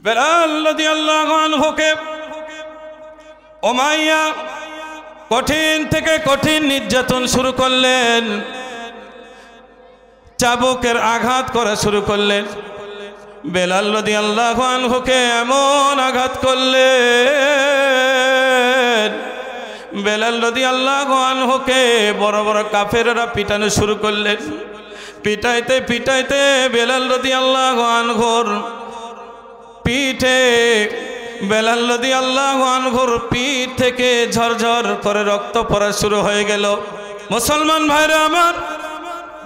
বেলাল রাদিয়াল্লাহু আনহুকে উমাইয়া কঠিন থেকে কঠিন নির্যাতন শুরু করলেন, চাবুকের আঘাত করা শুরু করলেন। বেলাল রাদিয়াল্লাহু আনহুকে এমন আঘাত করলেন, বেলাল রাদিয়াল্লাহু আনহুকে বড় বড় কাফেররা পিটানো শুরু করলেন। পিটাইতে পিটাইতে বেলাল রাদিয়াল্লাহু আনহুর পিঠে বেলাল রাদিয়াল্লাহু আনহুর পিঠ থেকে ঝরঝর করে রক্ত পড়া শুরু হয়ে গেল। মুসলমান ভাইরা আমার,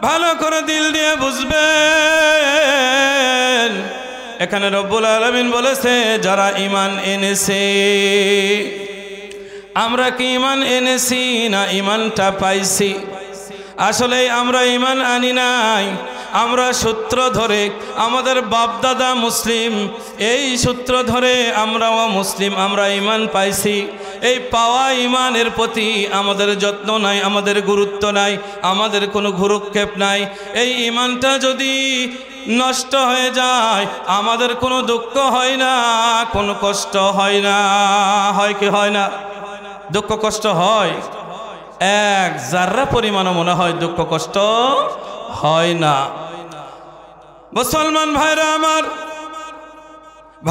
ভালো করে দিল দিয়ে বুঝবেন, এখানে রব্বুল আলামিন বলেছে যারা ঈমান এনেছে। আমরা কি ঈমান এনেছি না ঈমানটা পাইছি? আসলে আমরা ঈমান আনি নাই, আমরা সূত্র ধরে, আমাদের বাপদাদা মুসলিম, এই সূত্র ধরে আমরাও মুসলিম, আমরা ঈমান পাইছি। এই পাওয়া ঈমানের প্রতি আমাদের যত্ন নাই, আমাদের গুরুত্ব নাই, আমাদের কোনো ভ্রুক্ষেপ নাই। এই ঈমানটা যদি নষ্ট হয়ে যায় আমাদের কোনো দুঃখ হয় না, কোনো কষ্ট হয় না। হয় কি হয় না? দুঃখ কষ্ট হয়? এক জাররা পরিমাণও মনে হয় দুঃখ কষ্ট হয় না। মুসলমান ভাইরা আমার,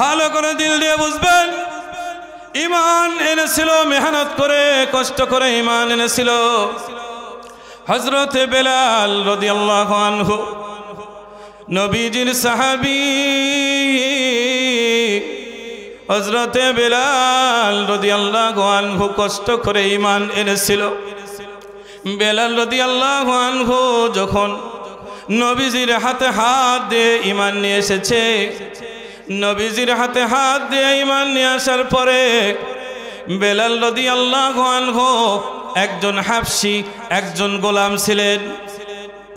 ভালো করে দিল দিয়ে বুঝবেন, ঈমান এনেছিল মেহনত করে, কষ্ট করে ঈমান এনেছিল হযরতে বেলাল রাদিয়াল্লাহু আনহু, নবীজির সাহাবী। হযরতে বেলাল রাদিয়াল্লাহু আনহু কষ্ট করে ঈমান এনেছিল। বেলাল রাদিয়াল্লাহু আনহু যখন নবীজির হাতে হাত দিয়ে ঈমান নিয়ে এসেছে, নবীজির হাতে হাত দিয়ে ঈমান নিয়ে আসার পরে বেলাল রাদিয়াল্লাহু আনহু একজন হাবশী, একজন গোলাম ছিলেন,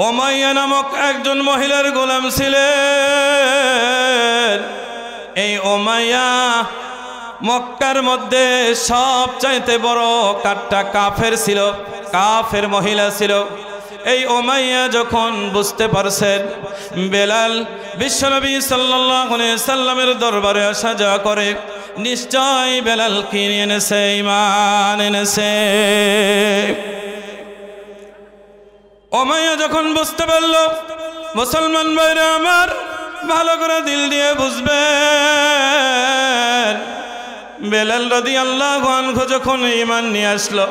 উমাইয়া নামক একজন মহিলার গোলাম ছিলেন। এই উমাইয়া মক্কার মধ্যে সবচাইতে বড় কাট্টা কাফের ছিল, কাফের মহিলা ছিল। এই উমাইয়া যখন বুঝতে পারছেন বেলাল বিশ্বনবী সাল্লাল্লাহু আলাইহি সাল্লামের দরবারে আসা যাওয়া করে, নিশ্চয় বেলাল কি এনেছে? ঈমান এনেছে। উমাইয়া যখন বুঝতে পারল, মুসলমান ভাইরা আমার, ভালো করে দিল দিয়ে বুঝবেন, বেলাল রাদিয়াল্লাহু আনহু যখন ঈমান নিয়ে আসলো,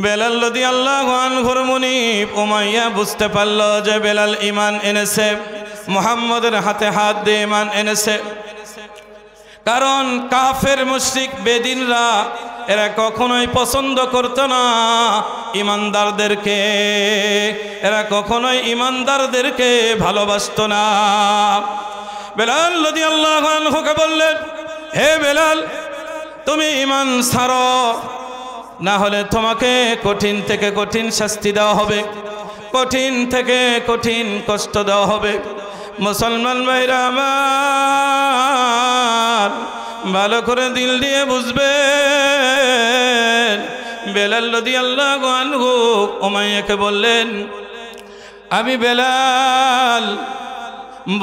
বেলাল রাদিয়াল্লাহু আনহুর মুনিব উমাইয়া বুঝতে পারল যে বেলাল ঈমান এনেছে, মুহাম্মদের হাতে হাত দিয়ে ঈমান এনেছে। কারণ কাফের মুশরিক বেদিনরা এরা কখনোই পছন্দ করত না ঈমানদারদেরকে, এরা কখনোই ঈমানদারদেরকে ভালোবাসত না। বেলাল রাদিয়াল্লাহু আনহুকে বললেন, হে বেলাল, তুমি ঈমান ছাড়ো, না হলে তোমাকে কঠিন থেকে কঠিন শাস্তি দেওয়া হবে, কঠিন থেকে কঠিন কষ্ট দেওয়া হবে। মুসলমান ভাইরা আমার, ভালো করে দিল দিয়ে বুঝবেন, বেলাল রাদিয়াল্লাহু আনহু উমাইয়াকে বললেন, আমি বেলাল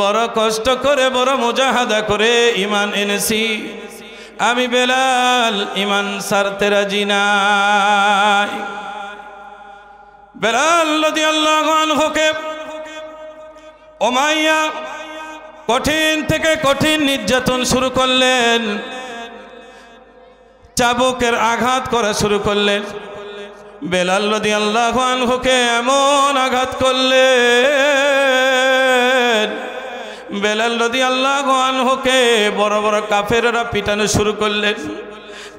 বড় কষ্ট করে, বড় মুজাহাদা করে ঈমান এনেছি, আমি বেলাল ঈমান ছাড়তে রাজি নাই। বেলাল রাদিয়াল্লাহু আনহুকে উমাইয়া কঠিন থেকে কঠিন নির্যাতন শুরু করলেন, চাবুকের আঘাত করা শুরু করলেন। বেলাল রাদিয়াল্লাহু আনহুকে এমন আঘাত করলেন, বেলাল রাদিয়াল্লাহু আনহুকে বড় বড় কাফেররা পিটানো শুরু করলেন।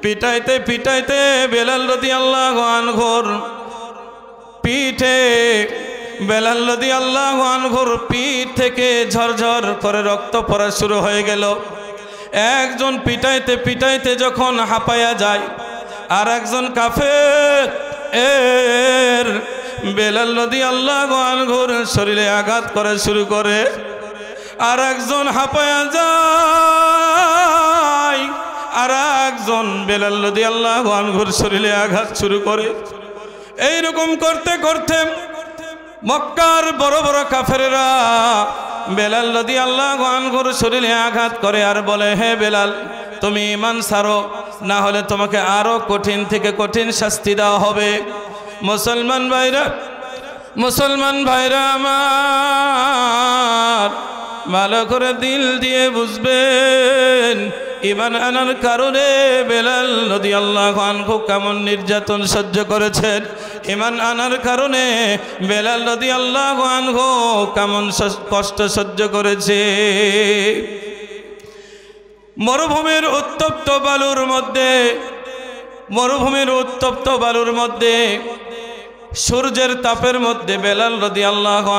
পিটাইতে পিটাইতে বেলাল রাদিয়াল্লাহু আনহুর পিঠে বেলাল রাদিয়াল্লাহু আনহুর পিঠ থেকে ঝরঝর করে রক্ত পড়া শুরু হয়ে গেল। একজন পিটাইতে পিটাইতে যখন হাঁপায়া যায়, আর একজন কাফের বেলাল রাদিয়াল্লাহু আনহুর শরীরে আঘাত করা শুরু করে, আর একজন হাঁপায়া যায়, আর একজন বেলাল রাদিয়াল্লাহু আনহুর শরীরে আঘাত শুরু করে। এইরকম করতে করতে মক্কার বড় বড় কাফেররা বেলাল রাদিয়াল্লাহু আনহুর শরীরে আঘাত করে আর বলে, হে বেলাল, তুমি ঈমান ছাড়ো, না হলে তোমাকে আরো কঠিন থেকে কঠিন শাস্তি দেওয়া হবে। মুসলমান ভাইরা আমার, ভালো করে দিল দিয়ে বুঝবেন, ঈমান আনার কারণে বেলাল রাদিয়াল্লাহু আনহু কেমন নির্যাতন সহ্য করেছেন। ঈমান আনার কারণে বেলাল রাদিয়াল্লাহু আনহু কেমন কষ্ট সহ্য করেছে। মরুভূমির উত্তপ্ত বালুর মধ্যে সূর্যের তাপের মধ্যে বেলাল রাদিয়াল্লাহু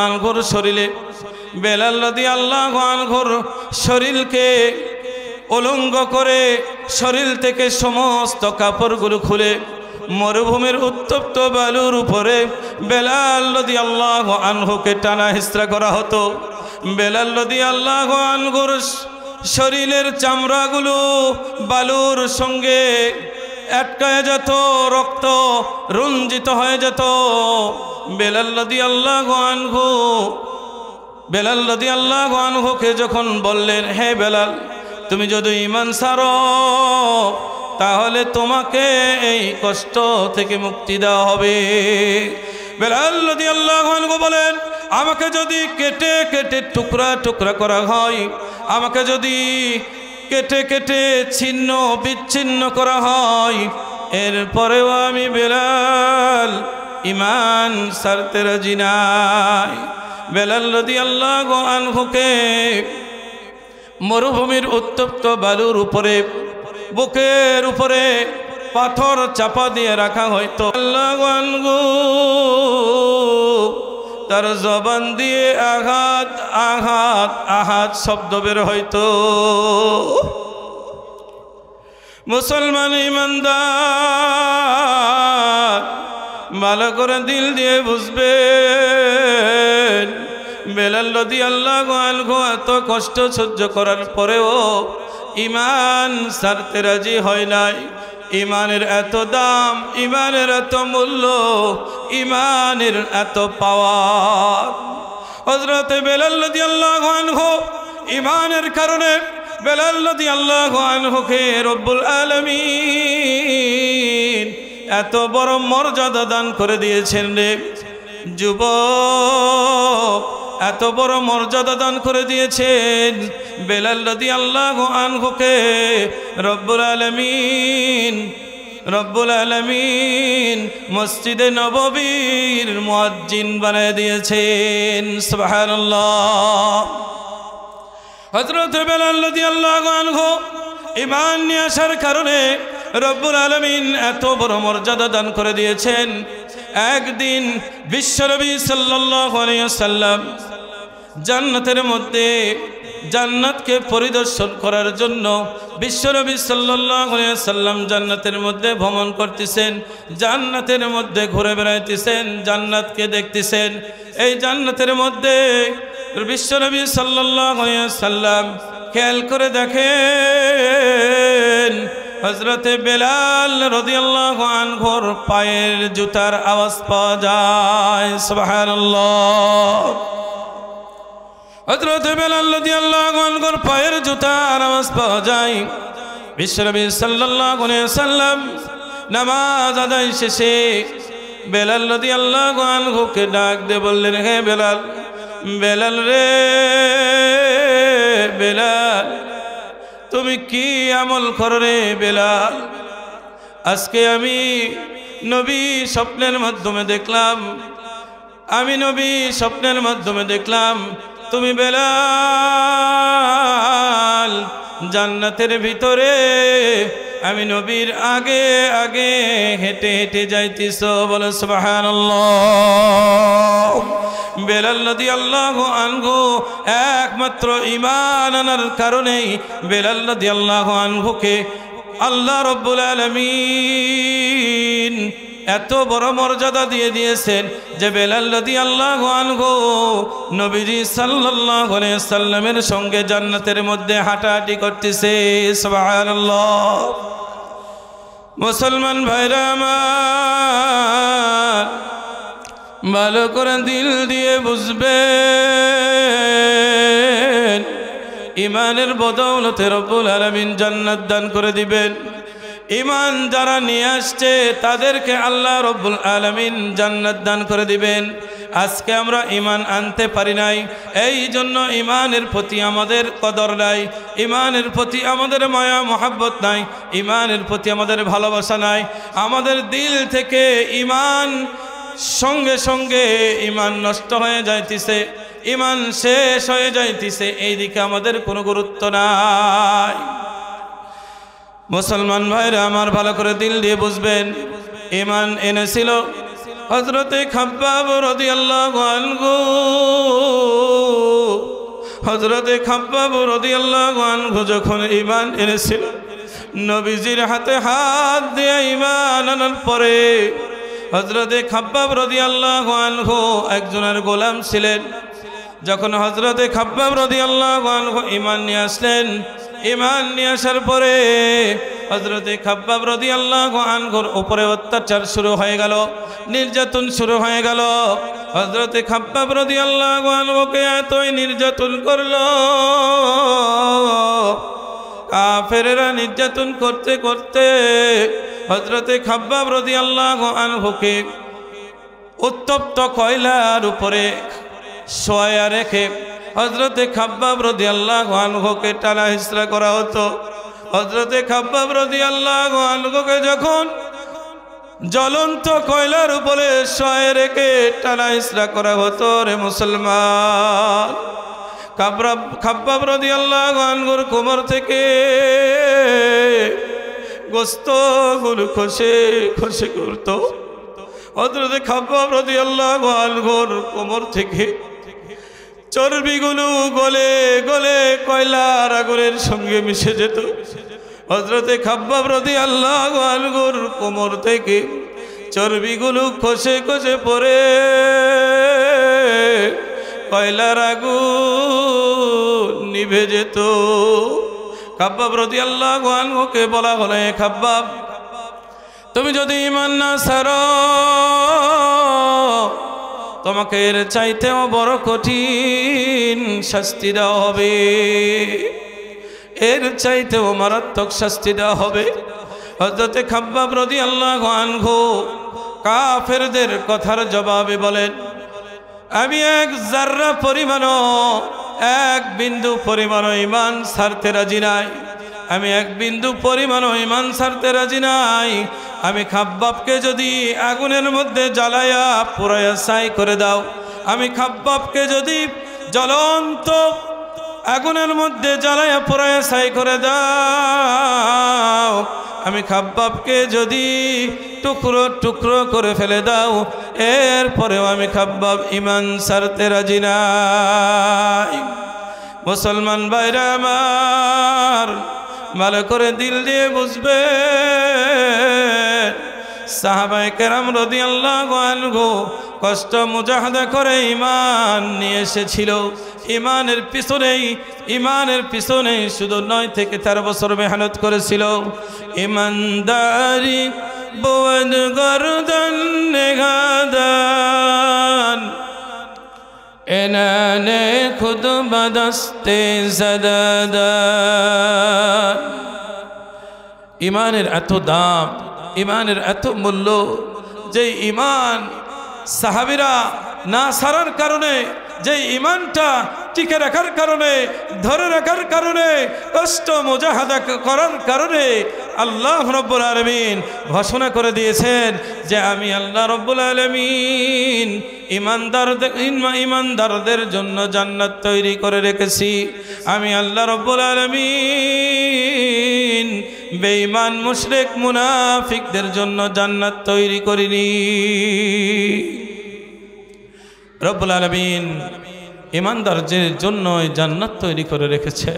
আনহুর শরীরকে উলঙ্গ করে শরীর থেকে সমস্ত কাপড়গুলো খুলে মরুভূমির উত্তপ্ত বালুর উপরে বেলাল রাদিয়াল্লাহু আনহুকে টানা হিচড়া করা হতো। বেলাল রাদিয়াল্লাহু আনহুর শরীরের চামড়াগুলো বালুর সঙ্গে আটকায় যেত, রক্ত রঞ্জিত হয়ে যেত। বেলাল রাদিয়াল্লাহু আনহুকে যখন বললেন, হে বেলাল, তুমি যদি ঈমান ছাড়ো তাহলে তোমাকে এই কষ্ট থেকে মুক্তি দেওয়া হবে। বেলাল রাদিয়াল্লাহু আনহু বলেন, আমাকে যদি কেটে কেটে টুকরা টুকরা করা হয়, আমাকে যদি কেটে কেটে ছিন্ন বিচ্ছিন্ন করা হয়, এরপরেও আমি বেলাল ঈমান ছাড়তে রাজি নাই। বেলাল রাদিয়াল্লাহু আনহুকে মরুভূমির উত্তপ্ত বালুর উপরে বুকের উপরে পাথর চাপা দিয়ে রাখা হয়তো। তার জবান দিয়ে আঘাত আঘাত আঘাত শব্দ বের হইতো। মুসলমান ইমানদার, ভালো করে দিল দিয়ে বুঝবেন, বেলাল রাদিয়াল্লাহু আনহু এত কষ্ট সহ্য করার পরেও ঈমান ছাড়তে রাজি হয় নাই। ঈমানের এত দাম, ঈমানের এত মূল্য, ঈমানের এত পাওয়ার। হযরত বেলাল রাদিয়াল্লাহু আনহু ঈমানের কারণে বেলাল রাদিয়াল্লাহু আনহুকে রব্বুল আলামিন এত বড় মর্যাদা দান করে দিয়েছেন রে যুবক, এত বড় মর্যাদা দান করে দিয়েছেন। বেলাল রাদিয়াল্লাহু আনহুকে রব্বুল আলামিন মসজিদে নববীর মুয়াজ্জিন বানিয়ে দিয়েছেন। সুবহানাল্লাহ। হযরত বেলাল রাদিয়াল্লাহু আনহু ঈমান নিয়ে আসার কারণে রব্বুল আলামিন এত বড় মর্যাদা দান করে দিয়েছেন। একদিন বিশ্বনবী সাল্লাল্লাহু আলাইহি ওয়াসাল্লাম জান্নাতের মধ্যে জান্নাতকে পরিদর্শন করার জন্য বিশ্বনবী সাল্লাল্লাহু আলাইহি ওয়াসাল্লাম জান্নাতের মধ্যে ভ্রমণ করতেছেন, জান্নাতের মধ্যে ঘুরে বেড়াইতেছেন, জান্নাতকে দেখতেছেন। এই জান্নাতের মধ্যে বিশ্বনবী সাল্লাল্লাহু আলাইহি ওয়াসাল্লাম খেয়াল করে দেখেন হযরতে বেলাল রাদিয়াল্লাহু আনহুর পায়ের জুতার আওয়াজ পাওয়া যায়। সুবহানাল্লাহ। হযরতে বেলাল রাদিয়াল্লাহু আনহুর পায়ের জুতার আওয়াজ পাওয়া যায়। বিশ্বনবী সাল্লাল্লাহু আলাইহি ওয়াসাল্লাম নামাজ আদায় শেষে বেলাল রাদিয়াল্লাহু আনহুকে ডাক দিয়ে বললেন, হে বেলাল, বেলাল রে বেলাল, তুমি কি আমল করো রে বেলাল? আজকে আমি নবী স্বপ্নের মাধ্যমে দেখলাম তুমি বেলাল জান্নাতের ভিতরে আমি নবীর আগে আগে হেঁটে হেঁটে যাইতেছো। বলো সুবহানাল্লাহ। বেলাল রাদিয়াল্লাহু আনহু একমাত্র ঈমান আনার কারণেই বেলাল রাদিয়াল্লাহু আনহুকে আল্লাহ রাব্বুল আলামিন এত বড় মর্যাদা দিয়ে দিয়েছেন যে বেলাল রাদিয়াল্লাহু আনহু নবীজি সাল্লাল্লাহু আলাইহি ওয়াসাল্লামের সঙ্গে জান্নাতের মধ্যে হাঁটাহাঁটি করতেছে। সুবহানাল্লাহ। মুসলমান ভাইরা আমার, ভালো করে দিল দিয়ে বুঝবেন, ইমানের বদৌলতে রব্বুল আলামিন জান্নাত দান করে দিবেন। ইমান যারা নিয়ে আসছে তাদেরকে আল্লাহ রব্বুল আলামিন জান্নাত দান করে দিবেন। আজকে আমরা ইমান আনতে পারি নাই, এই জন্য ইমানের প্রতি আমাদের কদর নাই, ইমানের প্রতি আমাদের মায়া মহাব্বত নাই, ইমানের প্রতি আমাদের ভালোবাসা নাই। আমাদের দিল থেকে ইমান সঙ্গে সঙ্গে ইমান নষ্ট হয়ে যাইতেছে, ইমান শেষ হয়ে যাইতেছে, এই দিকে আমাদের কোনো গুরুত্ব নাই। মুসলমান ভাইরা আমার, ভালো করে দিল দিয়ে বুঝবেন, ইমান এনেছিল হযরতে খাব্বাব রাদিয়াল্লাহু আনহু। হযরতে খাব্বাব রাদিয়াল্লাহু আনহু যখন ইমান এনেছিল, নবীজির হাতে হাত দিয়ে ইমান আনার পরে হযরতে খাব্বাব রাদিয়াল্লাহু আনহু একজনের গোলাম ছিলেন। যখন হযরতে খাব্বাব রাদিয়াল্লাহু আনহু ইমান নিয়ে আসলেন, ইমান নিয়ে আসার পরে হযরতে খাব্বাব রাদিয়াল্লাহু আনহুর উপরে অত্যাচার শুরু হয়ে গেল, নির্যাতন শুরু হয়ে গেল। হযরতে খাব্বাব রাদিয়াল্লাহু আনহুকে এতই নির্যাতন করলো, কাফেররা নির্যাতন করতে করতে হযরতে খাব্বাব রাদিয়াল্লাহু আনহুকে উত্তপ্ত কয়লার উপরে শোয়া রেখে হযরতে খাব্বাব রাদিয়াল্লাহু আনহুকে টানা হিচড়া করা হতো। হযরতে খাব্বাব রাদিয়াল্লাহু আনহুকে যখন জ্বলন্ত কয়লার উপরে শোয়া রেখে টানা হিচড়া করা হতো, রে মুসলমান, খাব্বাব রাদিয়াল্লাহু আনহুর কোমর থেকে গোশতগুলো খসে খসে করত। হযরতে খাব্বাব রাদিয়াল্লাহু আনহুর কোমর থেকে চর্বিগুলো গলে গলে কয়লার আগুনের সঙ্গে মিশে যেত। হযরতে খাব্বাব রাদিয়াল্লাহু আনহুর কোমর থেকে চর্বিগুলো খসে খসে পড়ে কয়লার আগুন নিভে যেত। খাব্বাব রাদিয়াল্লাহু আনহুকে বলা হলো, খাব্বাব, তুমি যদি ঈমান না ছাড়ো, তোমাকে এর চাইতেও বড় কঠিন শাস্তি দেওয়া হবে, এর চাইতেও মারাত্মক শাস্তি দেওয়া হবে। হযরতে খাব্বাব রাদিয়াল্লাহু আনহু কাফেরদের কথার জবাবে বলেন, আমি এক জাররা পরিমাণও, এক বিন্দু পরিমাণও ঈমান ছাড়তে রাজি নাই, আমি এক বিন্দু পরিমাণও ঈমান ছাড়তে রাজি নাই। আমি খাব্বাবকে যদি আগুনের মধ্যে জ্বালায়া পুরায়া ছাই করে দাও, আমি খাব্বাবকে যদি জ্বলন্ত আগুনের মধ্যে জ্বালায়া পুরায়া ছাই করে দাও, আমি খাব্বাবকে যদি টুকরো টুকরো করে ফেলে দাও, এরপরেও আমি খাব্বাব ঈমান ছাড়তে রাজি নাই। মুসলমান ভাইরা আমার, ভালো করে দিল দিয়ে বুঝবে, সাহাবায়ে কেরাম রাদিয়াল্লাহু আনহু কষ্ট মুজাহাদা করে ঈমান নিয়ে এসেছিল। ঈমানের পিছনেই শুধু 9 থেকে 13 বছর মেহনত করেছিল। ঈমানদারি بود گردن نگادن انان خود بدست زدادن ইমানের এত দাম, ইমানের এত মূল্য, যে ইমান সাহাবীরা না ছাড়ার কারণে, যে ইমানটা টিকে রাখার কারণে, ধরে রাখার কারণে, কষ্ট মুজাহাদা করার কারণে আল্লাহ রব্বুল আলামিন ঘোষণা করে দিয়েছেন যে আমি আল্লাহ রব্বুল আলামিন ইমানদারদের জন্য জান্নাত তৈরি করে রেখেছি। আমি আল্লাহ রব্বুল আলামিন বেঈমান মুশরিক মুনাফিকদের জন্য জান্নাত তৈরি করিনি। রব্বুল আলামিন ইমানদারদের জন্য জান্নাত তৈরি করে রেখেছে।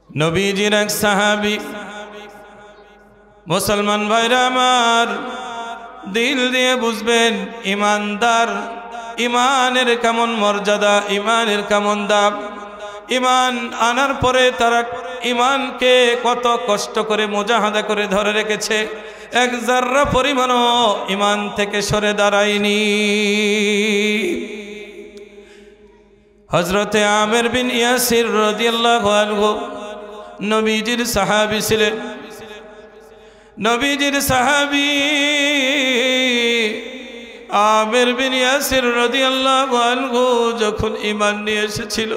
নবীজির এক সাহাবী, মুসলমান ভাইরা আমার, দিল দিয়ে বুঝবেন ইমানদার, ইমানের কেমন মর্যাদা, ইমানের কেমন দাম। ইমান আনার পরে তারা ইমানকে কত কষ্ট করে মুজাহাদা করে ধরে রেখেছে। এক জাররা পরিমাণও ঈমান থেকে সরে দাঁড়ায়নি। হযরতে আমির বিন ইয়াসির রাদিয়াল্লাহু আনহু নবীজির সাহাবী ছিলেন। নবীজির সাহাবী আমির বিন ইয়াসির রাদিয়াল্লাহু আনহু যখন ঈমান নিয়ে এসেছিল,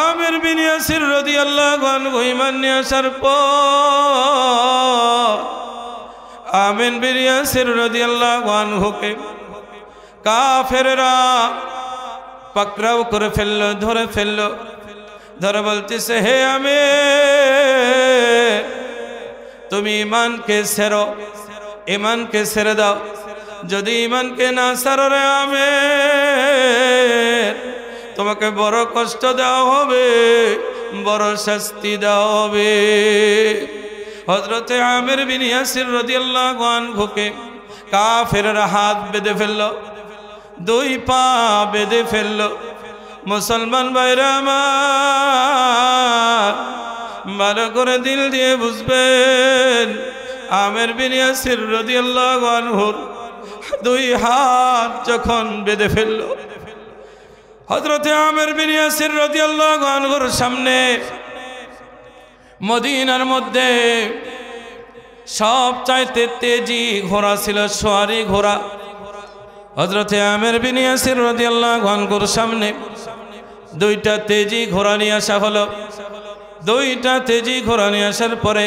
আমির বিন ইয়াসির রাদিয়াল্লাহু আনহু ঈমান নিয়ে আসার পর আমির বিন ইয়াসির রাদিয়াল্লাহু আনহুকে কাফেররা পাকড়াও করে ফেললো, ধরে ফেললো। ধরে বলতেছে, হে আমির, তুমি ঈমানকে ছেড়ো, ঈমানকে ছেড়ে দাও। যদি ঈমানকে না ছাড়ো রে আমির, তোমাকে বড় কষ্ট দেওয়া হবে, বড় শাস্তি দেওয়া হবে। হযরতে আমির বিন ইয়াসির রাদিয়াল্লাহু আনহুকে কাফেররা হাত বেঁধে ফেললো, দুই পা বেঁধে ফেললো। মুসলমান ভাইরা আমার, ভালো করে দিল দিয়ে বুঝবেন, আমির বিন ইয়াসির রাদিয়াল্লাহু আনহুর দুই হাত যখন বেঁধে ফেললো, হযরতে আমির বিন ইয়াসির রাদিয়াল্লাহু আনহুর সামনে মদিনার মধ্যে সবচাইতে তেজি ঘোড়া ছিল, সোয়ারি ঘোড়া। হযরতে আমির বিন ইয়াসির রাদিয়াল্লাহু আনহুর সামনে দুইটা তেজি ঘোড়া নিয়ে আসা হলো। দুইটা তেজি ঘোড়া নিয়ে আসার পরে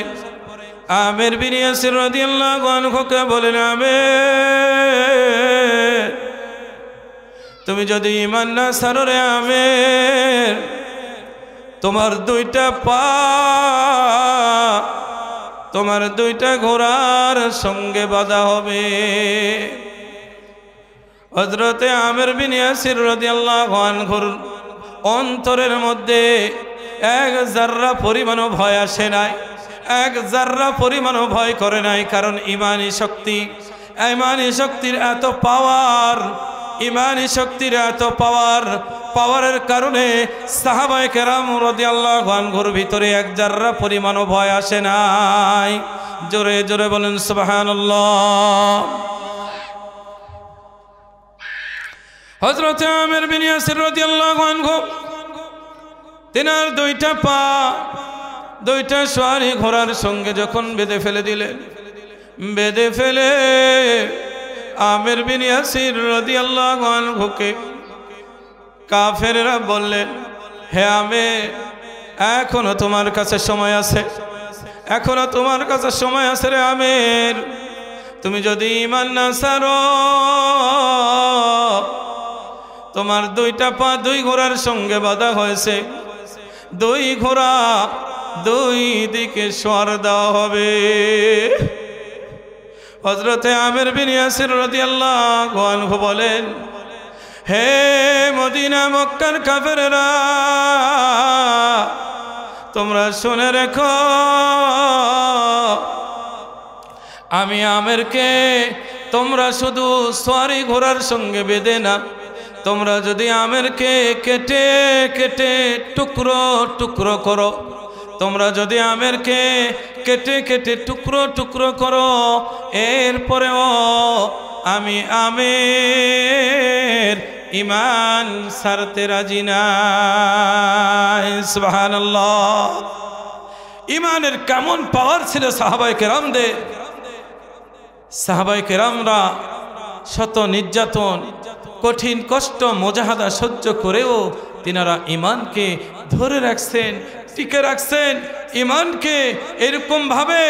আমির বিন ইয়াসির রাদিয়াল্লাহু আনহুকে বলেন, আমির, তুমি যদি ঈমান না ছাড়ো রে আমির, তোমার দুইটা পা তোমার দুইটা ঘোড়ার সঙ্গে বাঁধা হবে। হযরতে আমির বিন ইয়াসির রাদিয়াল্লাহু আনহুর অন্তরের মধ্যে এক জাররা পরিমাণও ভয় আসে নাই, এক জাররা পরিমাণও ভয় করে নাই। কারণ ঈমানী শক্তি, ঈমানী শক্তির এত পাওয়ার, ঈমানী শক্তির এত পাওয়ারের কারণে সাহাবায়ে কেরাম রাদিয়াল্লাহু আনহুর ভিতরে এক জাররা পরিমাণও ভয় আসে নাই। জোরে জোরে বলেন সুবহানাল্লাহ। হযরত আমির বিন ইয়াসির রাদিয়াল্লাহু আনহু তিনার দুইটা পা দুইটা সোয়ারি ঘোড়ার সঙ্গে যখন বেঁধে ফেলে দিলেন, বেঁধে ফেলে আমির বিন ইয়াসির রাদিয়াল্লাহু আনহুকে কাফেররা বললেন, হে আমির, এখনো তোমার কাছে সময় আছে, এখনো তোমার কাছে সময় আছে রে আমির। তুমি যদি ঈমান না ছাড়ো, তোমার দুইটা পা দুই ঘোড়ার সঙ্গে বাঁধা হয়েছে, দুই ঘোড়া দুই দিকে সওয়ার দেওয়া হবে। হযরতে আমির বিন ইয়াসির রাদিয়াল্লাহু আনহু বলেন, হে মদিনা মক্কার কাফেররা, তোমরা শুনে রেখো, আমি আমিরকে তোমরা শুধু সোয়ারি ঘোড়ার সঙ্গে বেঁধে না, তোমরা যদি আমিরকে কেটে কেটে টুকরো টুকরো করো, তোমরা যদি আমিরকে কেটে কেটে টুকরো টুকরো করো, এরপরেও আমি আমির ঈমান ছাড়তে রাজি না। সুবহানাল্লাহ। ঈমানের কেমন পাওয়ার ছিল সাহাবায়ে কেরামদের। সাহাবায়ে কেরামরা শত নির্যাতন, কঠিন কষ্ট, মুজাহাদা সহ্য করেও তিনারা ঈমানকে ধরে রাখছেন, টিকে রাখছেন। ঈমানকে এরকম ভাবে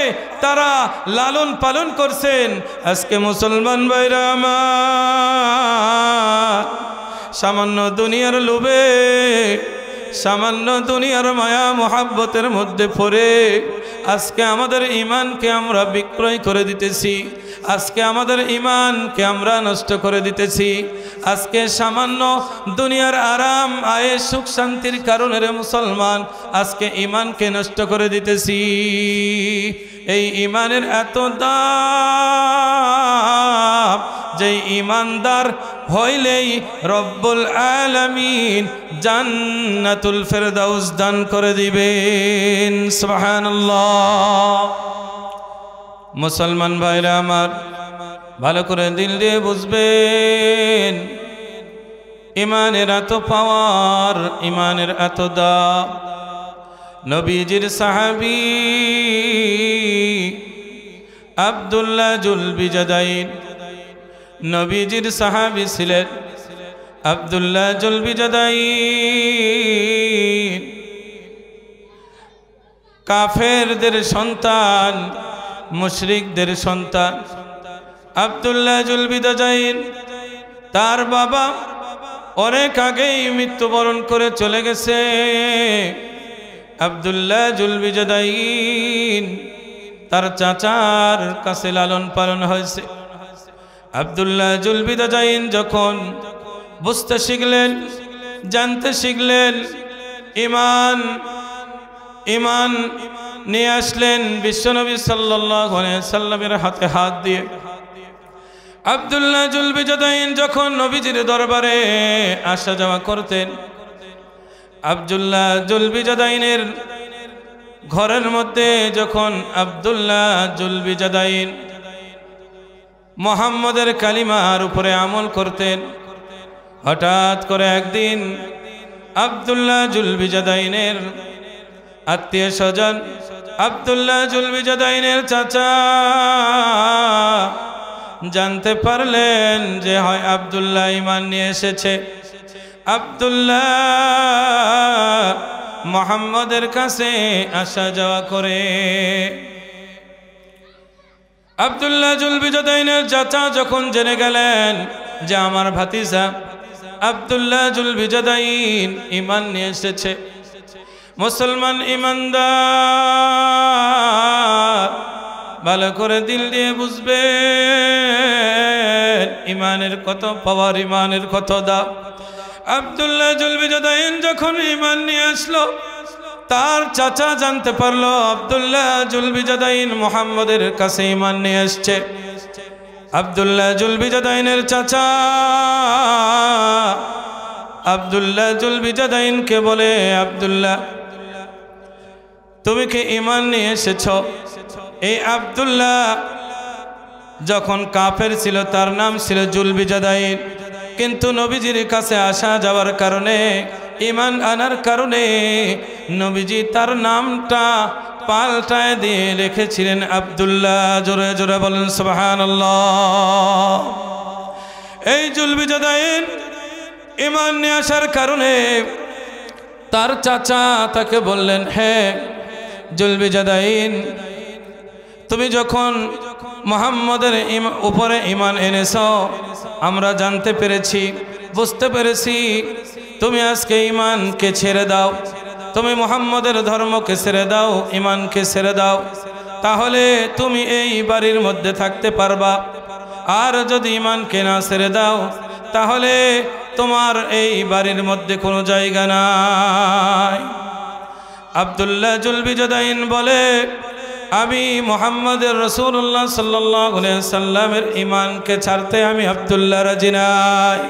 তারা লালন পালন করছেন। আজকে মুসলমান ভাইরা আমার, সামান্য দুনিয়ার লোভে, সামান্য দুনিয়ার মায়া মোহাব্বতের মধ্যে পড়ে আজকে আমাদের ঈমানকে আমরা বিক্রয় করে দিতেছি, আজকে আমাদের ঈমানকে আমরা নষ্ট করে দিতেছি। আজকে সামান্য দুনিয়ার আরাম, আয়ে, সুখ শান্তির কারণে রে মুসলমান আজকে ঈমানকে নষ্ট করে দিতেছি। এই ঈমানের এত দাম, যেই ঈমানদার হইলেই রব্বুল আলামিন জান্নাতুল ফেরদাউস দান করে দিবেন। সুবহানাল্লাহ। মুসলমান ভাইরা আমার, ভালো করে দিল দিয়ে বুঝবেন, ইমানের এত পাওয়ার, ইমানের এত দাম। নবীজির সাহাবী আব্দুল্লাহ জুলবিজাদাইন, নবীজির সাহাবী ছিলেন আব্দুল্লাহ জুলবিজাদাইন। কাফেরদের সন্তান, মুশরিকদের সন্তান আব্দুল্লাহ জুলবিজাদাইন। তার বাবা অনেক আগেই মৃত্যুবরণ করে চলে গেছে। আব্দুল্লাহ জুলবিজাদাইন তার চাচার কাছে লালন পালন হয়েছে। আব্দুল্লাহ জুলবিজাদাইন যখন বুঝতে শিখলেন, জানতে শিখলেন, ইমান নিয়ে আসলেন বিশ্বনবী সাল্লাল্লাহু আলাইহি সাল্লামের হাতে হাত দিয়ে। আব্দুল্লাহ জুলবিজাদাইন যখন নবীজির দরবারে আসা যাওয়া করতেন, আব্দুল্লাহ জুলবিজাদাইনের ঘরের মধ্যে যখন আব্দুল্লাহ জুলবিজাদাইন মুহাম্মদের কালিমার উপরে আমল করতেন, হঠাৎ করে একদিন আব্দুল্লাহ জুলবিজাদাইনের আত্মীয় স্বজন, আব্দুল্লাহ জুলবিজাদাইনের চাচা জানতে পারলেন যে হয় আব্দুল্লাহ ঈমান নিয়ে এসেছে। আব্দুল্লাহ মুহাম্মদের কাছে আসা যাওয়া করে। আব্দুল্লাহ জুলবিজাদাইনের চাচা যখন জেনে গেলেন যে আমার ভাতিজা আব্দুল্লাহ জুলবিজাদাইন ঈমান নিয়ে এসেছে, মুসলমান ঈমানদার, ভালো করে দিল দিয়ে বুঝবেন, ইমানের কত পাওয়ার, ইমানের কত দাম। আব্দুল্লাহ জুলবিজাদাইন যখন ঈমান নিয়ে আসলো, তার চাচা জানতে পারলো আব্দুল্লাহ জুলবিজাদাইন মুহাম্মদের কাছে ঈমান নিয়ে আসছে। আব্দুল্লাহ জুলবিজাদাইনের চাচা আব্দুল্লাহ জুলবিজাদাইনকে বলে, আব্দুল্লাহ তুমি কি ঈমান নিয়ে এসেছ? এই আব্দুল্লাহ যখন কাফের ছিল তার নাম ছিল জুলবিজাদাইন, কিন্তু নবীজির কাছে আসা যাওয়ার কারণে, ঈমান আনার কারণে নবীজি তার নামটা পাল্টায় দিয়ে রেখেছিলেন আব্দুল্লাহ। জোরে জোরে বলেন সুবহানাল্লাহ। এই জুলবিজাদাইন ঈমান নিয়ে আসার কারণে তার চাচা তাকে বললেন, হ্যাঁ জুলবিজাদাইন, তুমি যখন মুহাম্মদের উপরে ঈমান এনেছ, আমরা জানতে পেরেছি, বুঝতে পেরেছি তুমি আজকে ঈমানকে ছেড়ে দাও, তুমি মুহাম্মদের ধর্মকে ছেড়ে দাও, ঈমানকে ছেড়ে দাও, তাহলে তুমি এই বাড়ির মধ্যে থাকতে পারবা। আর যদি ঈমানকে না ছেড়ে দাও, তাহলে তোমার এই বাড়ির মধ্যে কোনো জায়গা নাই। আব্দুল্লাহ জুলবিজাদাইন বলে, আমি মুহাম্মদের রাসূলুল্লাহ সাল্লাল্লাহু আলাইহি সাল্লামের ঈমানকে ছাড়তে আমি আব্দুল্লাহ রাজি নাই।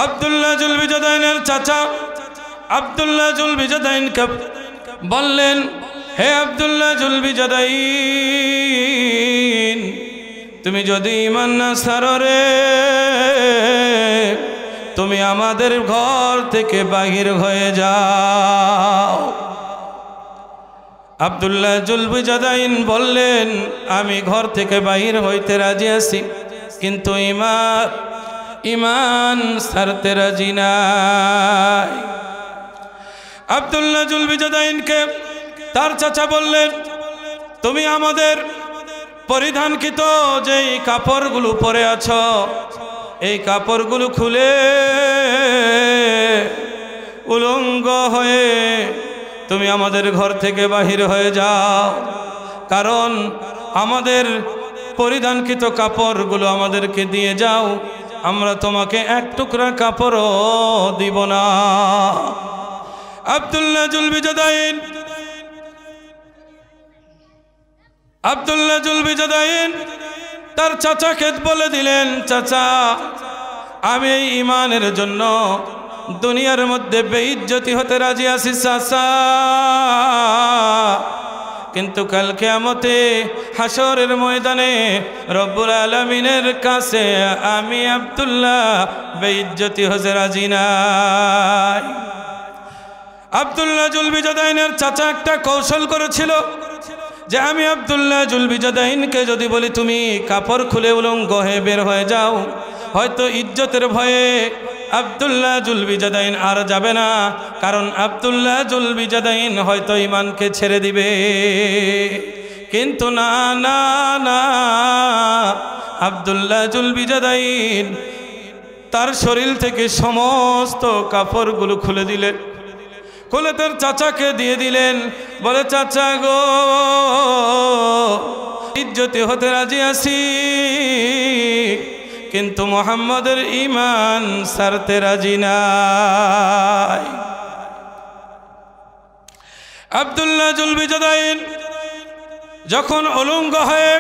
আব্দুল্লাহ জুলবিজাদাইনের চাচা আব্দুল্লাহ জুলবিজাদাইনকে বললেন, হে আব্দুল্লাহ জুলবিজাদাইন, তুমি যদি ঈমান না ছাড়ো রে, তুমি আমাদের ঘর থেকে বাহির হয়ে যাও। আব্দুল্লাহ জুলবিজাদাইন বললেন, আমি ঘর থেকে বাহির হইতে রাজি আছি, কিন্তু ঈমান ছাড়তে রাজি নাই। আব্দুল্লাহ জুলবিজাদাইনকে তার চাচা বললেন, তুমি আমাদের পরিধানকৃত যেই কাপড়গুলো পরে আছো, এই কাপড়গুলো খুলে উলঙ্গ হয়ে তুমি আমাদের ঘর থেকে বাহির হয়ে যাও, কারণ আমাদের পরিধানকৃত কাপড়গুলো আমাদেরকে দিয়ে যাও, আমরা তোমাকে এক টুকরা কাপড়ও দিব না। আব্দুল্লাহ জুলবিজাদাইন তার চাচাকে বলে দিলেন, চাচা আমি এই ঈমানের জন্য দুনিয়ার মধ্যে বেইজ্জতি হতে রাজি আছি চাচা, কিন্তু কাল কিয়ামতে হাসরের ময়দানে রব্বুল আলামিনের কাছে আমি আব্দুল্লাহ বেইজ্জতি হতে রাজি নাই। আব্দুল্লাহ জুলবিজাদাইনের চাচা একটা কৌশল করেছিল যে আমি আব্দুল্লাহ জুলবিজাদাইনকে যদি বলি তুমি কাপড় খুলে উলঙ্গ হয়ে বের হয়ে যাও, হয়তো ইজ্জতের ভয়ে আব্দুল্লাহ জুলবিজাদাইন আর যাবে না, কারণ আব্দুল্লাহ জুলবিজাদাইন হয়তো ঈমানকে ছেড়ে দিবে। কিন্তু না না না, আব্দুল্লাহ জুলবিজাদাইন তার শরীর থেকে সমস্ত কাপড়গুলো খুলে দিলেন, খুলে তার চাচাকে দিয়ে দিলেন। বলে চাচা গো, ইজ্জতি হতে রাজি আছি, কিন্তু মুহাম্মদের ঈমান ছাড়তে রাজি নাই। আব্দুল্লাহ জুলবিজাদাইন যখন উলঙ্গ হয়ে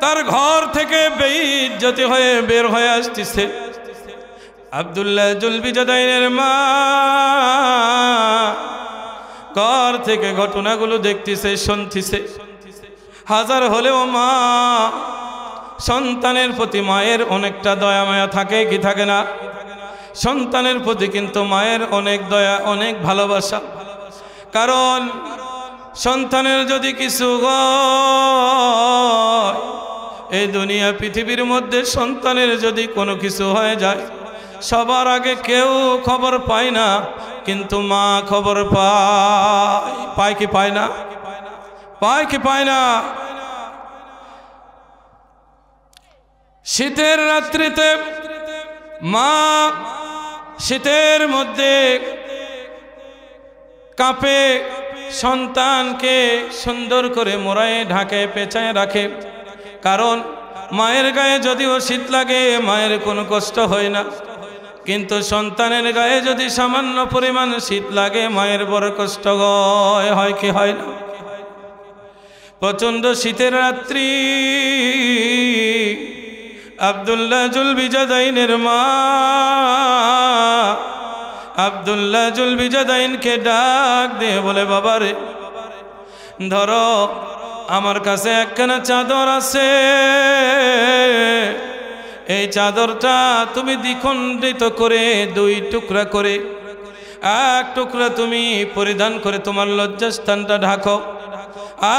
তার ঘর থেকে বেইজ্জতি হয়ে বের হয়ে আসতেছে, আব্দুল্লাহ জুলবিজাদাইনের মা ঘর থেকে ঘটনাগুলো দেখতেছে, শুনতেছে। হাজার হলেও মা সন্তানের প্রতি মায়ের অনেকটা দয়া মায়া থাকে কি থাকে না? সন্তানের প্রতি কিন্তু মায়ের অনেক দয়া, অনেক ভালোবাসা। কারণ সন্তানের যদি কিছু হয়, এই দুনিয়া পৃথিবীর মধ্যে সন্তানের যদি কোনো কিছু হয়ে যায়, সবার আগে কেউ খবর পায় না, কিন্তু মা খবর পায়। পায় কি পায় না? পায় কি পায় না? শীতের রাত্রিতে মা শীতের মধ্যে কাঁপে সন্তানকে সুন্দর করে মোড়ায় ঢাকে পেঁচায় রাখে। কারণ মায়ের গায়ে যদিও শীত লাগে, মায়ের কোনো কষ্ট হয় না, কিন্তু সন্তানের গায়ে যদি সামান্য পরিমাণ শীত লাগে, মায়ের বড় কষ্ট হয় কি হয় না? প্রচন্ড শীতের রাত্রি আব্দুল্লাহ জুলবিজাদাইনের মা আব্দুল্লাহ জুলবিজাদাইনকে ডাক দিয়ে বলে, বাবারে ধরো, আমার কাছে একখানা চাদর আছে, এই চাদরটা তুমি দ্বিখণ্ডিত করে দুই টুকরা করে, এক টুকরা তুমি পরিধান করে তোমার লজ্জাস্থানটা ঢাকো,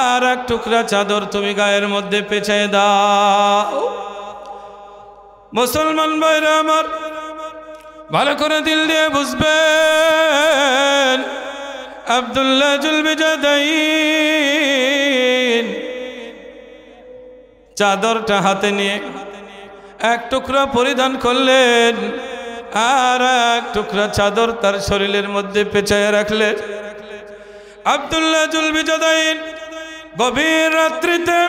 আর এক টুকরা চাদর তুমি গায়ের মধ্যে পেঁচায় দাও। মুসলমান ভাইরা আমার, ভালো করে দিল দিয়ে বুঝবেন, আব্দুল্লাহ জুলবিজাদাইন চাদরটা হাতে নিয়ে এক টুকরা পরিধান করলেন, আর এক টুকরা চাদর তার শরীরের মধ্যে পেঁচায় রাখলেন। আব্দুল্লাহ জুলবিজাদাইন গভীর রাত্রিতে,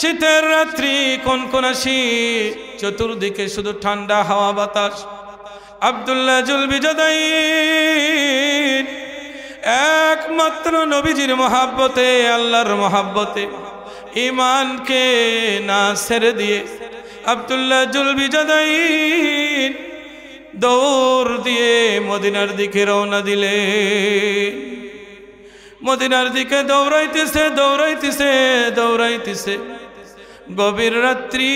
শীতের রাত্রি, কনকনা শীত, চতুর্দিকে শুধু ঠান্ডা হাওয়া বাতাস। আব্দুল্লাহ জুলবিজাদাইন একমাত্র নবীজির মহাব্বতে, আল্লাহর মহাব্বতে ঈমানকে না ছেড়ে দিয়ে আব্দুল্লাহ জুলবিজাদাইন দৌড় দিয়ে মদিনার দিকে রওনা দিলেন। মদিনার দিকে দৌড়াইতেছে দৌড়াইতেছে দৌড়াইতেছে। গভীর রাত্রি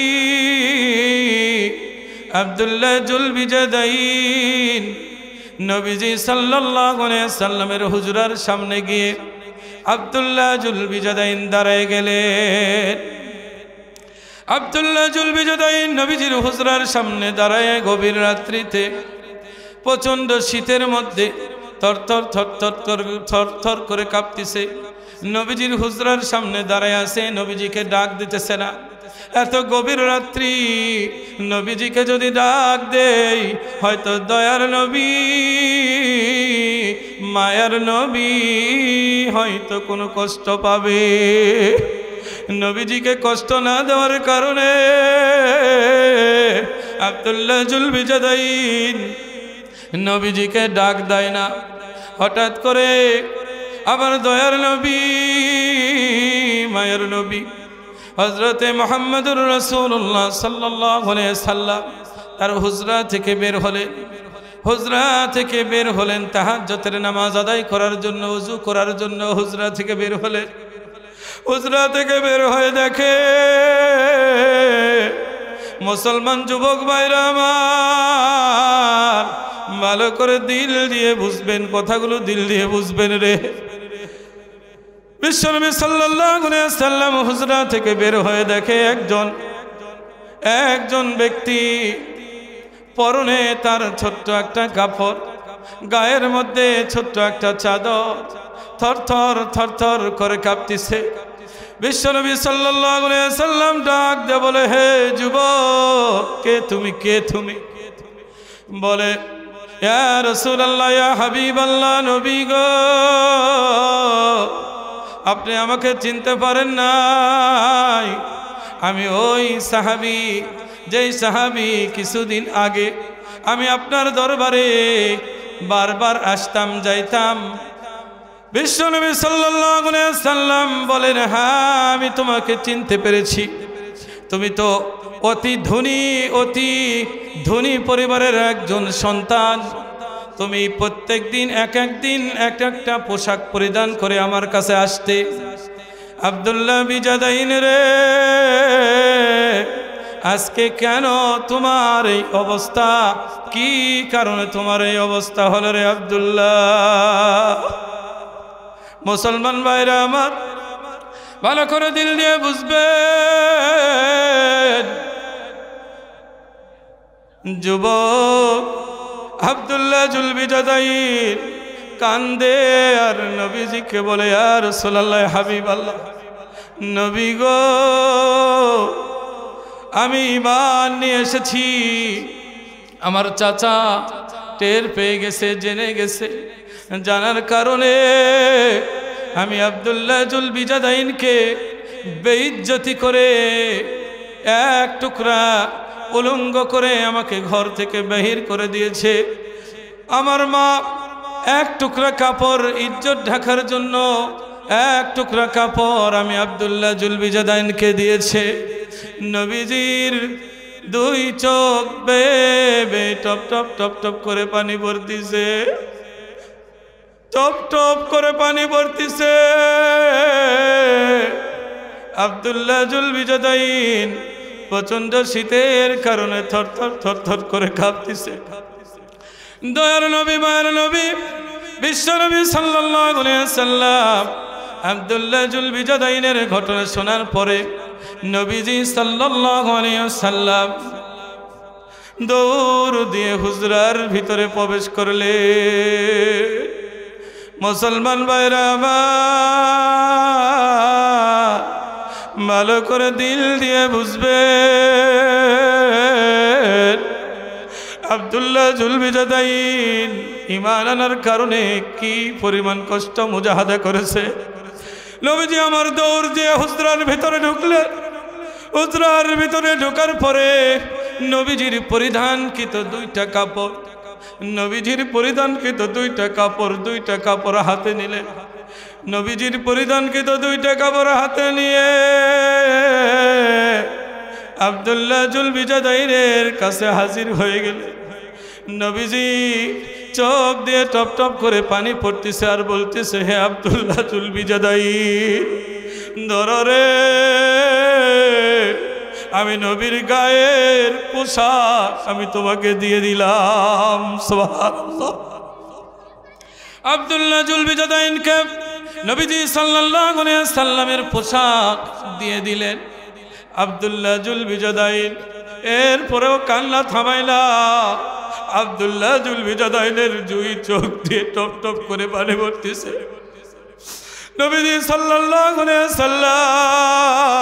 আব্দুল্লাহ জুলবিজাদাইন নবীজি সাল্লাল্লাহু আলাইহি সাল্লামের হুজরার সামনে গিয়ে আব্দুল্লাহ জুলবিজাদাইন দাঁড়ায় গেলেন। আব্দুল্লাহ জুলবিজাদাইন নবীজির হুজরার সামনে দাঁড়ায় গভীর রাত্রিতে প্রচন্ড শীতের মধ্যে থরথর থরথর থরথর করে কাঁপতেছে। নবীজির হুজরার সামনে দাঁড়ায় আছে, নবীজিকে ডাক দিতেছে না। এত গভীর রাত্রি নবীজিকে যদি ডাক দেই, হয়তো দয়ার নবী, মায়ার নবী হয়তো কোনো কষ্ট পাবে। নবীজিকে কষ্ট না দেওয়ার কারণে আব্দুল্লাহ জুলবিজাদাইন নবীজিকে ডাক দেয় না। হঠাৎ করে আবার দয়ার নবী, মায়ের নবী হযরতে মুহাম্মদুর রাসূলুল্লাহ সাল্লাল্লাহু আলাইহি সাল্লাম তার হুজরা থেকে বের হলেন। হুজরা থেকে বের হলেন তাহাজ্জুদের নামাজ আদায় করার জন্য, ওযু করার জন্য হুজরা থেকে বের হলেন। হুজরা থেকে বের হয়ে দেখে মুসলমান যুবক ভাইরা আমার, ভালো করে দিল দিয়ে বুঝবেন, কথাগুলো দিল দিয়ে বুঝবেন রে। বিশ্বনবী সাল্লাল্লাহু আলাইহি ওয়াসাল্লাম হুজরা থেকে বের হয়ে দেখে একজন ব্যক্তি পরনে তার ছোট্ট একটা কাপড়, গায়ের মধ্যে ছোট্ট একটা চাদর, থরথর থরথর করে কাঁপতেছে। বিশ্বনবী সাল্লাল্লাহু আলাইহি ওয়াসাল্লাম ডাক দিয়ে বলে, হে যুবক, কে তুমি, কে তুমি? বলে, ইয়া রাসূলুল্লাহ, ইয়া হাবিবাল্লাহ, নবী গো, আপনি আমাকে চিনতে পারেন নাই? আমি ওই সাহাবী, যেই সাহাবী কিছুদিন আগে আমি আপনার দরবারে বারবার আসতাম যাইতাম। বিশ্বনবী সাল্লাল্লাহু আলাইহি ওয়াসাল্লাম বলেন, হ্যাঁ আমি তোমাকে চিনতে পেরেছি। তুমি তো অতি ধনী পরিবারের একজন সন্তান। তুমি প্রত্যেক দিন এক একটা পোশাক পরিধান করে আমার কাছে আসতে। আব্দুল্লাহ বিজাদাইন রে, আজকে কেন তোমার এই অবস্থা? কি কারণে তোমার এই অবস্থা হলো রে আব্দুল্লাহ? মুসলমান ভাইরা আমার, ভালো করে দিল দিয়ে বুঝবেন। যুবক আব্দুল্লাহ জুলবিজাদাইন কান্দে আর নবীজিকে বলে, ইয়া রাসূলুল্লাহ, হাবিবাল্লাহ, নবী গো, আমি ঈমান নিয়ে এসেছি। আমার চাচা টের পেয়ে গেছে, জেনে গেছে। জানার কারণে আমি আব্দুল্লাহ জুলবিজাদাইনকে বেইজ্জতি করে এক টুকরা উলঙ্গ করে আমাকে ঘর থেকে বাহির করে দিয়েছে। আমার মা এক টুকরা কাপড় ইজ্জত ঢাকার জন্য এক টুকরা কাপড় আমি আব্দুল্লাহ জুলবিজাদাইনকে দিয়েছে। নবীজির দুই চোখ বেয়ে টপ টপ টপ টপ করে পানি পড়তিছে, টপ টপ করে পানি পড়তিছে। আব্দুল্লাহ জুলবিজাদাইন প্রচন্ড শীতের কারণে থরথর থরথর করে কাঁপতিছে। দয়ার নবী, মায়ের নবী, বিশ্বনবী সাল্লাল্লাহু আলাইহি ওয়াসাল্লাম আব্দুল্লাহ জুলবিজাদাইনের ঘটনা শোনার পরে নবীজি সাল্লাল্লাহু আলাইহি ওয়াসাল্লাম দৌড় দিয়ে হুজরার ভিতরে প্রবেশ করলে। মুসলমান ভাইরা আমার, ভালো করে দিল দিয়ে বুঝবেন। আব্দুল্লাহ জুলবিজাদাইন ঈমান আনার কারণে কি পরিমাণ কষ্ট মুজাহাদা করেছে। নবীজি আমার দৌড় দিয়ে হুজরার ভিতরে ঢুকলেন। হুজরার ভিতরে ঢোকার পরে নবীজির পরিধানকৃত দুইটা কাপড়, নবীজির পরিধানকৃত দুইটা কাপড় হাতে নিলেন। নবীজির পরিধানকৃত দুইটা কাপড় হাতে নিয়ে আব্দুল্লাহ জুলবিজাদাইনের কাছে হাজির হয়ে গেল। নবীজি চোখ দিয়ে টপ টপ করে পানি পড়তেছে আর বলতেছে, হে আব্দুল্লাহ জুলবিজাদাইন, ধরো রে, আমি নবীর গায়ের পোশাক আমি তোমাকে দিয়ে দিলাম। সুবহানাল্লাহ। আব্দুল্লাহ জুলবিজাদাইনকে নবীজি সাল্লাল্লাহু আলাইহি ওয়াসাল্লামের পোশাক দিয়ে দিলেন। আব্দুল্লাহ জুলবিজাদাইন এরপরেও কান্না থামাইলা। আব্দুল্লাহ জুলবিজাদাইনের দুই চোখ দিয়ে টপ টপ করে পানি পড়তেছে। নবীজি সাল্লাল্লাহু আলাইহি ওয়াসাল্লাম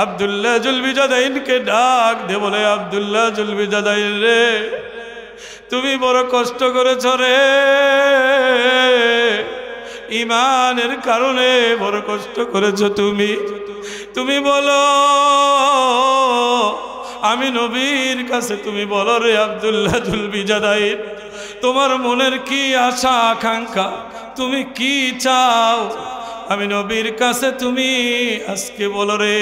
আব্দুল্লাহ জুলবিজাদাইনকে ডাক দিয়ে বলে, আব্দুল্লাহ জুলবিজাদাইন রে, তুমি বড় কষ্ট করেছ রে, ঈমানের কারণে বড় কষ্ট করেছ। তুমি বলো, আমি নবীর কাছে তুমি বলো রে আব্দুল্লাহ জুলবিজাদাইন, তোমার মনের কি আশা আকাঙ্ক্ষা, তুমি কি চাও, আমি নবীর কাছে তুমি আজকে বলো রে।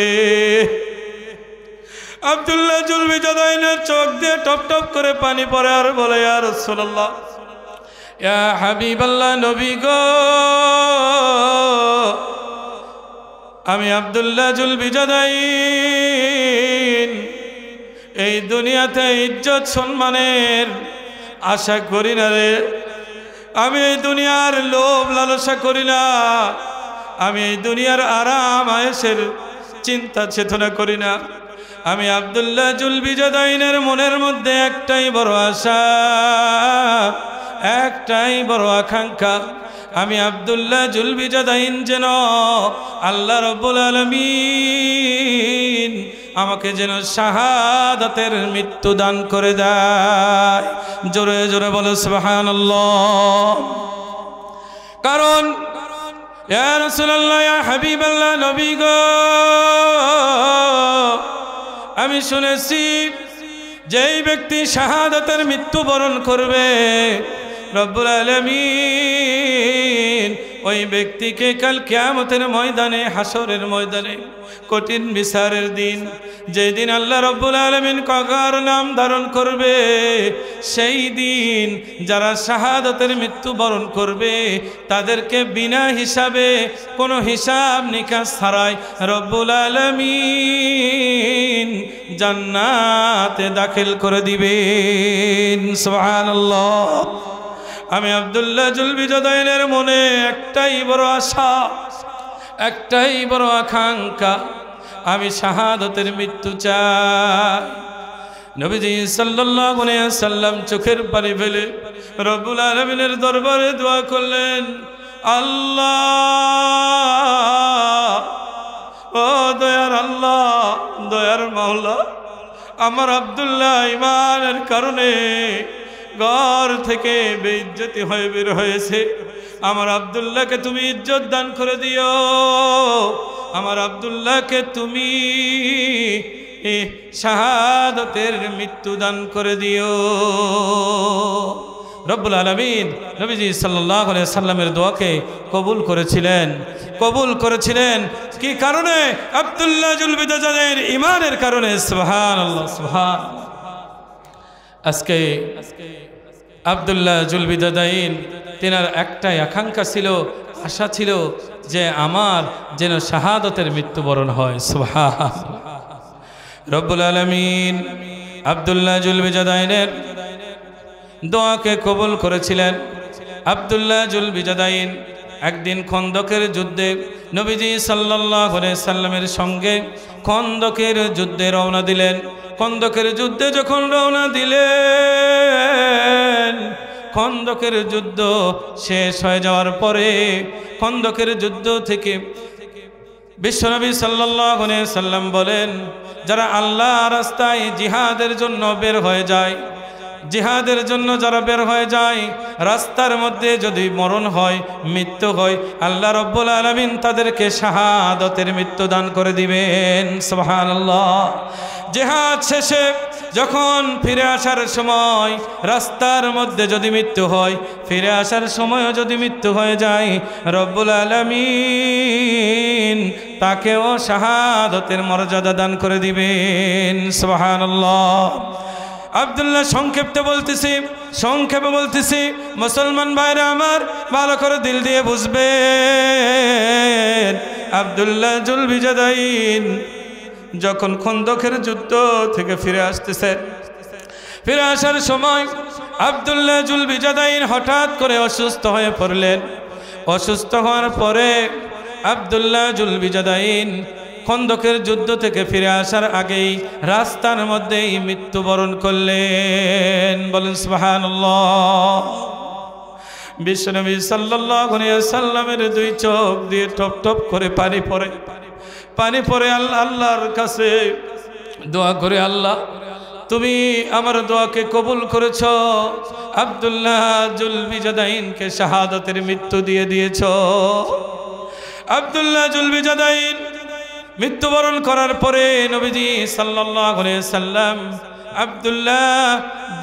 আব্দুল্লাহ জুলবিজাদাইনের চোখ দিয়ে টপ টপ করে পানি পড়ে আর বলে, ইয়া রাসূলুল্লাহ, ইয়া হাবিবাল্লাহ, নবী গো, আমি আব্দুল্লাহ জুলবিজাদাইন এই দুনিয়াতে ইজ্জত সম্মানের আশা করি না রে। আমি এই দুনিয়ার লোভ লালসা করি না। আমি এই দুনিয়ার আরাম আয়েশের চিন্তা চেতনা করি না। আমি আব্দুল্লাহ জুলবিজাদাইনের মনের মধ্যে একটাই বড় আশা, একটাই বড় আকাঙ্ক্ষা। আমি আব্দুল্লাহ জুলবিজাদাইন যেন আল্লাহ রাব্বুল আলামিন আমাকে যেন শাহাদাতের মৃত্যু দান করে দেয়। জোরে জোরে বলো সুবহানাল্লাহ। কারণ ইয়া রাসূলুল্লাহ, ইয়া হাবিবাল্লাহ, নবী গো, আমি শুনেছি যেই ব্যক্তি শাহাদাতের মৃত্যুবরণ করবে রব্বুল আলামিন ওই ব্যক্তিকে কাল কিয়ামতের ময়দানে, হাসরের ময়দানে, কঠিন বিচারের দিন, যেদিন আল্লাহ রব্বুল আলামিন কাগার নাম ধারণ করবে, সেই দিন যারা শাহাদাতের মৃত্যুবরণ করবে তাদেরকে বিনা হিসাবে, কোনো হিসাব নিকাশ ছাড়াই রব্বুল আলামিন জান্নাতে দাখিল করে দিবেন। সুবহানাল্লাহ। আমি আব্দুল্লাহ জুলবিজাদাইনের মনে একটাই বড় আশা, একটাই বড় আকাঙ্ক্ষা, আমি শাহাদাতের মৃত্যু চাই। নবীজি সাল্লাল্লাহু আলাইহি ওয়াসাল্লাম চোখের পানি ফেলে রব্বুল আলামিনের দরবারে দোয়া করলেন, আল্লাহ, ও দয়ার আল্লাহ, দয়ার মাওলা, আমার আব্দুল্লাহ ঈমানের কারণে ঘর থেকে বেইজ্জতি হয়ে বের হয়েছে। আমার আব্দুল্লাহকে তুমি ইজ্জত দান করে দিও। আমার আব্দুল্লাহকে তুমি শাহাদাতের মৃত্যু দান করে দিও। রব্বুল আলামিন নবীজি সাল্লাল্লাহু আলাইহি সাল্লামের দোয়াকে কবুল করেছিলেন। কবুল করেছিলেন কি কারণে? আব্দুল্লাহ জুলবিজাদাইনের ঈমানের কারণে। সুবহানাল্লাহ, সুবহানাল্লাহ। আজকে আব্দুল্লাহ জুলবিজাদাইন তেনার একটাই আকাঙ্ক্ষা ছিল, আশা ছিল যে আমার যেন শাহাদাতের মৃত্যুবরণ হয়। সুবহানাল্লাহ। রব্বুল আলামিন আব্দুল্লাহ জুলবিজাদাইনের দোয়াকে কবুল করেছিলেন। আব্দুল্লাহ জুলবিজাদাইন একদিন খন্দকের যুদ্ধে নবীজি সাল্লাল্লাহু আলাইহি সাল্লামের সঙ্গে খন্দকের যুদ্ধে রওনা দিলেন। খন্দকের যুদ্ধে যখন রওনা দিলেন, খন্দকের যুদ্ধ শেষ হয়ে যাওয়ার পরে খন্দকের যুদ্ধ থেকে বিশ্বনবী সাল্লাল্লাহু আলাইহি সাল্লাম বলেন, যারা আল্লাহ রাস্তায় জিহাদের জন্য বের হয়ে যায়, জিহাদের জন্য যারা বের হয়ে যায়, রাস্তার মধ্যে যদি মরণ হয়, মৃত্যু হয়, আল্লাহ রাব্বুল আলামিন তাদেরকে শাহাদাতের মৃত্যু দান করে দিবেন। সুবহানাল্লাহ। জিহাদ শেষে যখন ফিরে আসার সময় রাস্তার মধ্যে যদি মৃত্যু হয়, ফিরে আসার সময়ও যদি মৃত্যু হয়ে যায়, রব্বুল আলামিন তাকেও শাহাদাতের মর্যাদা দান করে দিবেন। সুবহানাল্লাহ। আব্দুল্লাহ সংক্ষেপে বলতেছি মুসলমান ভাইরা আমার, ভালো করে দিল দিয়ে বুঝবেন। আব্দুল্লাহ জুলবিজাদাইন যখন খন্দকের যুদ্ধ থেকে ফিরে আসতেছেন, ফিরে আসার সময় আব্দুল্লাহ জুলবিজাদাইন হঠাৎ করে অসুস্থ হয়ে পড়লেন। অসুস্থ হওয়ার পরে আব্দুল্লাহ জুলবিজাদাইন খন্দকের যুদ্ধ থেকে ফিরে আসার আগেই রাস্তার মধ্যেই মৃত্যুবরণ করলেন। বলেন সুবহানাল্লাহ। বিশ্বনবী সাল্লাল্লাহু আলাইহি সাল্লামের দুই চোখ দিয়ে টপ টপ করে পানি পড়ে। পানি পড়ে আল্লাহর কাছে দোয়া করে, আল্লাহ তুমি আমার দোয়াকে কবুল করেছ, আব্দুল্লাহ জুলবিজাদাইনকে শাহাদাতের মৃত্যু দিয়ে দিয়েছ। আব্দুল্লাহ জুলবিজাদাইন মৃত্যুবরণ করার পরে নবীজি সাল্লাল্লাহু আলাইহি সাল্লাম আব্দুল্লাহ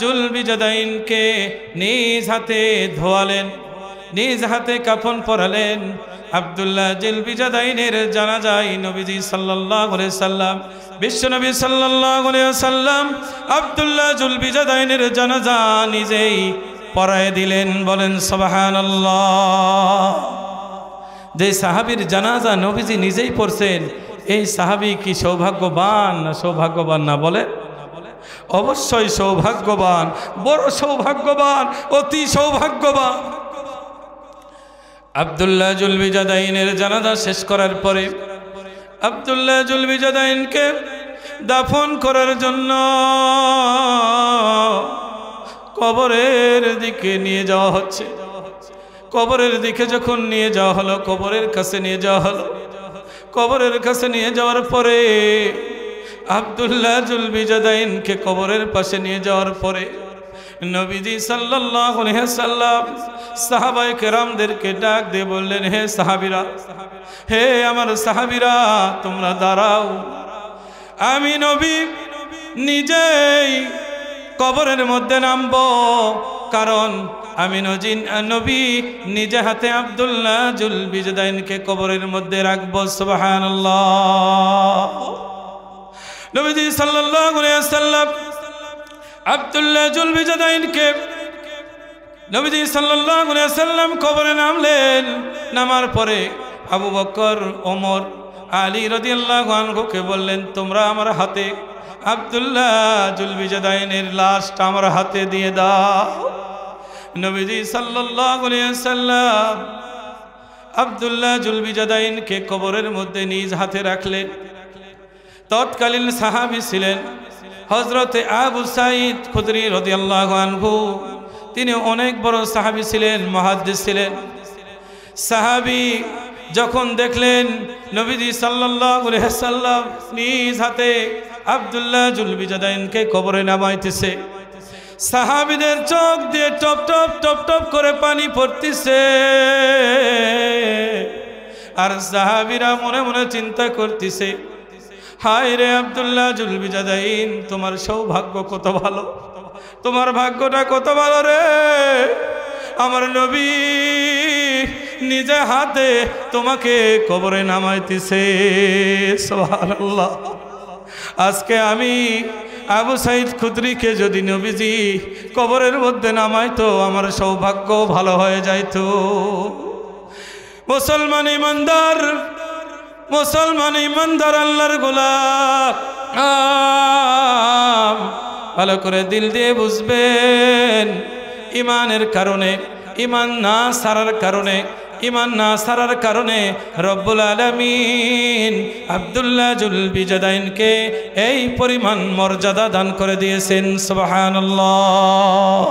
জুলবিজাদাইনকে নিজ হাতে ধোয়ালেন, নিজ হাতে কাফন পরালেন। আব্দুল্লাহ জুলবিজাদাইনের জানাজায় নবীজি সাল্লাল্লাহু আলাইহি সাল্লাম, বিশ্বনবী সাল্লাল্লাহু আলাইহি সাল্লাম আব্দুল্লাহ জুলবিজাদাইনের জানাজা নিজেই পড়ায় দিলেন। বলেন সুবহানাল্লাহ। যে সাহাবীর জানাজা নবীজি নিজেই পড়ছেন, এই সাহাবী কি সৌভাগ্যবান না সৌভাগ্যবান না বলে? অবশ্যই সৌভাগ্যবান, বড় সৌভাগ্যবান, অতি সৌভাগ্যবান। আব্দুল্লাহ জুলবিজাদাইনের জানাজা শেষ করার পরে আব্দুল্লাহ জুলবিজাদাইনকে দাফন করার জন্য কবরের দিকে নিয়ে যাওয়া হচ্ছে। কবরের দিকে যখন নিয়ে যাওয়া হলো, কবরের কাছে নিয়ে যাওয়া হলো, কবরের কাছে নিয়ে যাওয়ার পরে আব্দুল্লাহ জুলবিজাদাইনকে কবরের পাশে নিয়ে যাওয়ার পরে নবীজি সাল্লাল্লাহু আলাইহি ওয়াসাল্লাম সাহাবায়ে কেরামদেরকে ডাক দিয়ে বললেন, হে সাহাবীরা, হে আমার সাহাবীরা, তোমরা দাঁড়াও। আমি নবী নিজেই কবরের মধ্যে নামব, কারণ আমি নবী নিজে হাতে আব্দুল্লাহ জুলবিজাদাইনকে কবরের মধ্যে রাখবো। সুবহানাল্লাহ। নবীজি সাল্লাল্লাহু আলাইহি ওয়াসাল্লাম আব্দুল্লাহ জুলবিজাদাইনকে নবীজি সাল্লাল্লাহু আলাইহি ওয়াসাল্লাম কবরে নামলেন। নামার পরে আবু বকর, ওমর, আলী রাদিয়াল্লাহু আনহুকে বললেন, তোমরা আমার হাতে আব্দুল্লাহ জুলবিজাদাইনের লাশটা আমার হাতে দিয়ে দাও। নবীজি সাল্লাল্লাহু আলাইহি ওয়াসাল্লাম আব্দুল্লাহ জুলবিজাদাইনকে কবরের মধ্যে নিজ হাতে রাখলেন। তৎকালীন সাহাবী ছিলেন হযরতে আবু সাঈদ খুদরি রাদিয়াল্লাহু আনহু। তিনি অনেক বড় সাহাবী ছিলেন, মুহাদ্দিস ছিলেন। সাহাবী যখন দেখলেন নবীজি সাল্লাল্লাহু আলাইহি ওয়াসাল্লাম নিজ হাতে আব্দুল্লাহ জুলবিজাদাইনকে কবরে নামাইতেছে, সাহাবীদের চোখ দিয়ে টপ টপ টপ টপ করে পানি পড়তেছে। আর সাহাবীরা মনে মনে চিন্তা করতেছে, হায় রে আব্দুল্লাহ জুলবিজাদাইন, তোমার সৌভাগ্য কত ভালো, তোমার ভাগ্যটা কত ভালো রে। আমার নবী নিজে হাতে তোমাকে কবরে নামাইতেছে। সুবহানাল্লাহ। আজকে আমি আবু সাঈদ খুদরিকে যদি নবীজি কবরের মধ্যে নামাইতো, আমার সৌভাগ্য ভালো হয়ে যাইতো। মুসলমান ইমানদার, মুসলমান ইমানদার আল্লাহর গোলাম, ভালো করে দিল দিয়ে বুঝবেন, ইমানের কারণে, ইমান না সারার কারণে রব্বুল আলামিন আব্দুল্লাহ জুলবিজাদাইনকে এই পরিমাণ মর্যাদা দান করে দিয়েছেন। সুবহানাল্লাহ।